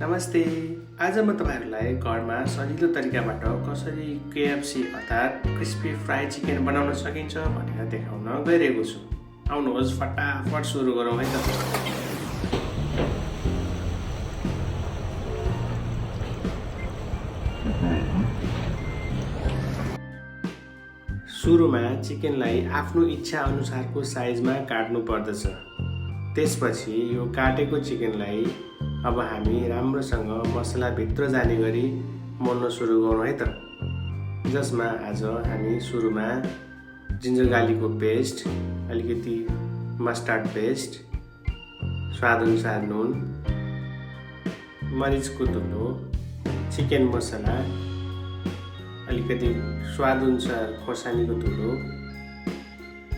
नमस्ते। आज म तपाईँहरूलाई घरमा सजिलो तरिकाबाट कसरी केएफसी अर्थात् क्रिस्पी फ्राई चिकन बनाउन सकिन्छ भनेर देखाउन गइरहेको छु। आउनुहोस् फटाफट सुरु गरौँ है त। सुरुमा चिकनलाई आफ्नो इच्छा अनुसारको साइजमा काट्नु पर्दछ। त्यसपछि यो काटेको चिकनलाई अब हामी राम्रोसँग मसला भित्र जाने गरी मोल्न सुरु गरौँ है त। जसमा आज हामी सुरुमा जिन्जर गार्लिकको पेस्ट, अलिकति मस्टर्ड पेस्ट, स्वादअनुसार नुन, मरिचको धुलो, चिकन मसला, अलिकति स्वादअनुसार खोर्सानीको धुलो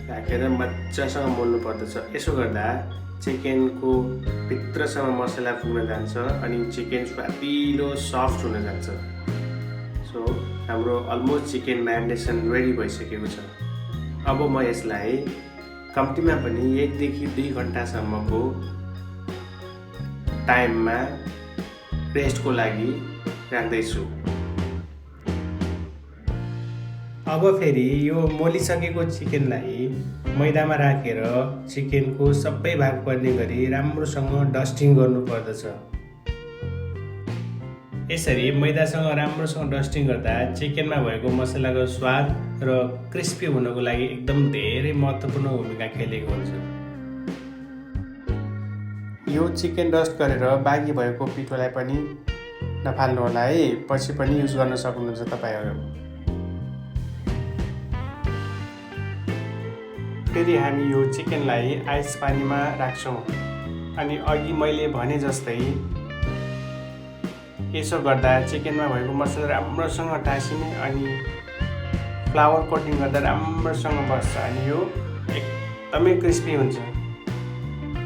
राखेर मजासँग मोल्नु पर्दछ। यसो गर्दा चिकनको भित्रसम्म मसला पुग्न जान्छ अनि चिकन स्वादिलो सफ्ट हुन जान्छ। सो हाम्रो अलमोस्ट चिकन म्यारिनेसन रेडी भइसकेको छ। अब म यसलाई कम्तीमा पनि 1 देखि 2 घन्टासम्मको टाइममा रेस्टको लागि राख्दैछु। अब फेरि यो मोलिसकेको चिकनलाई मैदामा राखेर चिकनको सबै भाग पर्ने गरी राम्रोसँग डस्टिङ गर्नु पर्दछ। यसरी मैदासँग राम्रोसँग डस्टिङ गर्दा चिकनमा भएको मसलाको स्वाद र क्रिस्पी हुनको लागि एकदम धेरै महत्त्वपूर्ण भूमिका खेलेको हुन्छ। यो चिकन डस्ट गरेर बाँकी भएको पिठोलाई पनि नफाल्नु होला है, पछि पनि युज गर्न सक्नुहुन्छ तपाईँहरू। फेरि हामी यो चिकनलाई आइस पानीमा राख्छौँ अनि अघि मैले भने जस्तै यसो गर्दा चिकनमा भएको मसला राम्रोसँग टाँसिने अनि फ्लावर कोटिङ गर्दा राम्रोसँग बस्छ अनि यो एकदमै क्रिस्पी हुन्छ।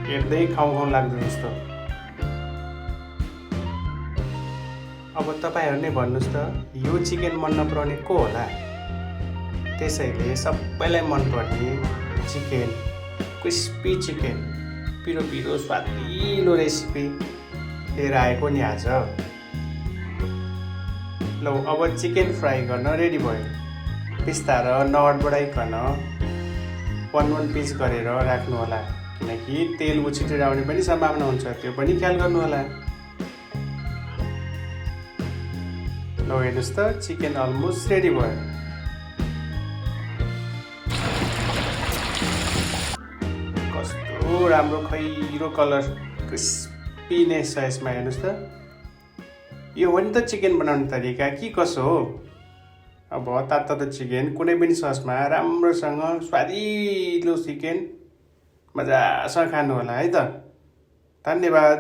हेर्दै खाउँ लाग्दो जस्तो। अब तपाईँहरू नै भन्नुहोस् त यो चिकन मन नपराउने को होला? त्यसैले सबैलाई मनपर्ने चिकन, क्रिस्पी चिकन, पिरो पिरो स्वादिलो रेसिपी लिएर आएको नि आज। ल अब चिकन फ्राई गर्न रेडी भयो। बिस्तार नअडबडाइकन 1 पिस गरेर राख्नु होला, किनकि तेल उछिटेर आउने पनि सम्भावना हुन्छ, त्यो पनि ख्याल गर्नु होला। ल हेर्नुहोस् त चिकन अलमोस्ट रेडी भयो। कस्तो राम्रो खैरो कलर क्रिस्पीनेस छ यसमा, हेर्नुहोस् त। यो हो नि त चिकन बनाउने तरिका कि कसो हो। अब तातो चिकन कुनै पनि ससमा राम्रोसँग स्वादिलो चिकन मजासँग खानु होला है त। धन्यवाद।